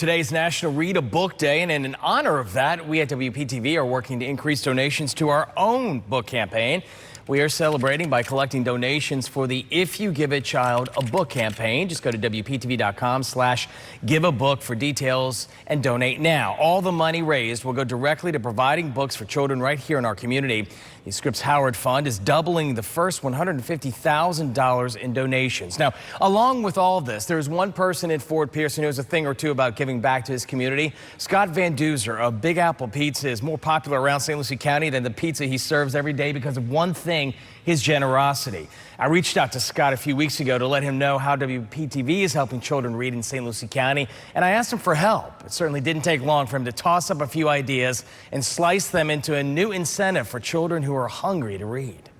today's National Read a Book Day, and in honor of that, we at WPTV are working to increase donations to our own book campaign. We are celebrating by collecting donations for the If You Give a Child a Book campaign. Just go to WPTV.com/giveabook for details and donate now. All the money raised will go directly to providing books for children right here in our community. The Scripps Howard Fund is doubling the first $150,000 in donations. Now, along with all of this, there's one person in Fort Pierce who knows a thing or two about giving back to his community. Scott Van Duzer of Big Apple Pizza is more popular around St. Lucie County than the pizza he serves every day because of one thing: his generosity. I reached out to Scott a few weeks ago to let him know how WPTV is helping children read in St. Lucie County, and I asked him for help. It certainly didn't take long for him to toss up a few ideas and slice them into a new incentive for children who are hungry to read.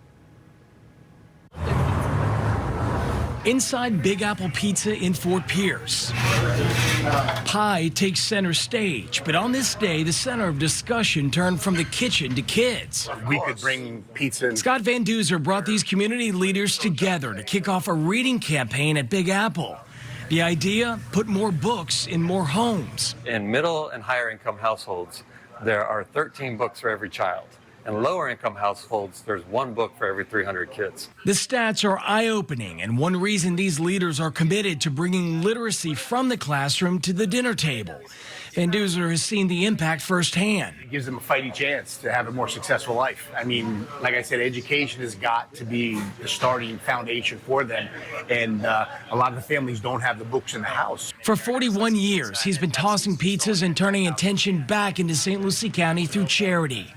Inside Big Apple Pizza in Fort Pierce, pie takes center stage, but on this day, the center of discussion turned from the kitchen to kids. We could bring pizza in. Scott Van Duzer brought these community leaders together to kick off a reading campaign at Big Apple. The idea: put more books in more homes. In middle and higher income households, there are 13 books for every child. In lower income households, there's one book for every 300 kids. The stats are eye-opening, and one reason these leaders are committed to bringing literacy from the classroom to the dinner table. Van Duzer has seen the impact firsthand. It gives them a fighting chance to have a more successful life. I mean, like I said, education has got to be the starting foundation for them, and a lot of the families don't have the books in the house. For 41 years, he's been tossing pizzas and turning attention back into St. Lucie County through charity.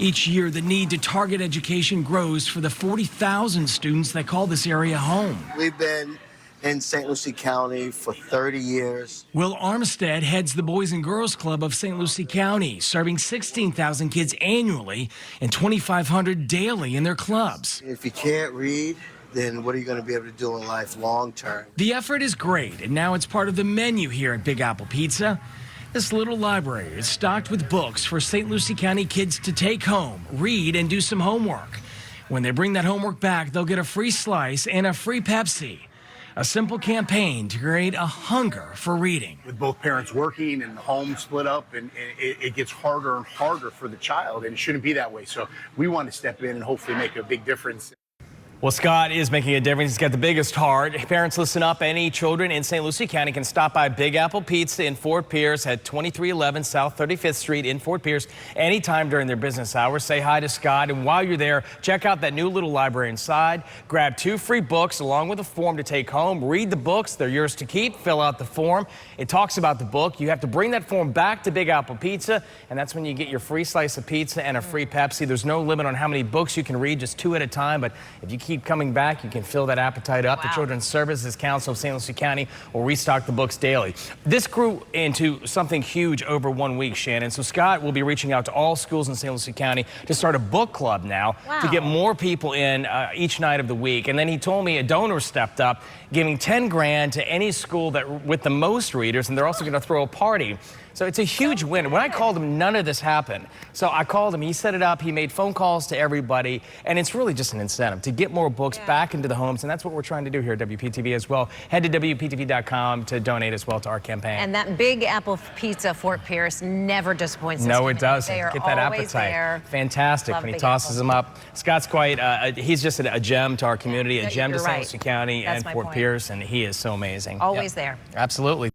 Each year, the need to target education grows for the 40,000 students that call this area home. We've been in St. Lucie County for 30 years. Will Armstead heads the Boys and Girls Club of St. Lucie County, serving 16,000 kids annually and 2,500 daily in their clubs. If you can't read, then what are you going to be able to do in life long term? The effort is great, and now it's part of the menu here at Big Apple Pizza. This little library is stocked with books for St. Lucie County kids to take home, read, and do some homework. When they bring that homework back, they'll get a free slice and a free Pepsi. A simple campaign to create a hunger for reading. With both parents working and the home split up, and it gets harder and harder for the child, and it shouldn't be that way. So we want to step in and hopefully make a big difference. Well, Scott is making a difference. He's got the biggest heart. Parents, listen up. Any children in St. Lucie County can stop by Big Apple Pizza in Fort Pierce at 2311 South 35th Street in Fort Pierce anytime during their business hours. Say hi to Scott, and while you're there, check out that new little library inside. Grab 2 free books along with a form to take home. Read the books. They're yours to keep. Fill out the form. It talks about the book. You have to bring that form back to Big Apple Pizza, and that's when you get your free slice of pizza and a free Pepsi. There's no limit on how many books you can read, just 2 at a time, but if you keep coming back, you can fill that appetite up. Wow. The Children's Services Council of St. Lucie County will restock the books daily. This grew into something huge over 1 week, Shannon. So Scott will be reaching out to all schools in St. Lucie County to start a book club now. Wow. To get more people in each night of the week. And then he told me a donor stepped up, giving 10 grand to any school that with the most readers, and they're also going to throw a party. So it's a huge win. When I called him, none of this happened. So I called him, he set it up, he made phone calls to everybody, and it's really just an incentive to get more books back into the homes, and that's what we're trying to do here at WPTV as well. Head to WPTV.com to donate as well to our campaign. And that Big Apple Pizza Fort Pierce never disappoints us. No, it doesn't. They are get that always appetite. There. Fantastic Love when he Big tosses Apple. them up. Scott's quite, he's just a gem to our community, a gem to St. Lucie County That's and my Fort point. Pierce, and he is so amazing. Always there. Absolutely.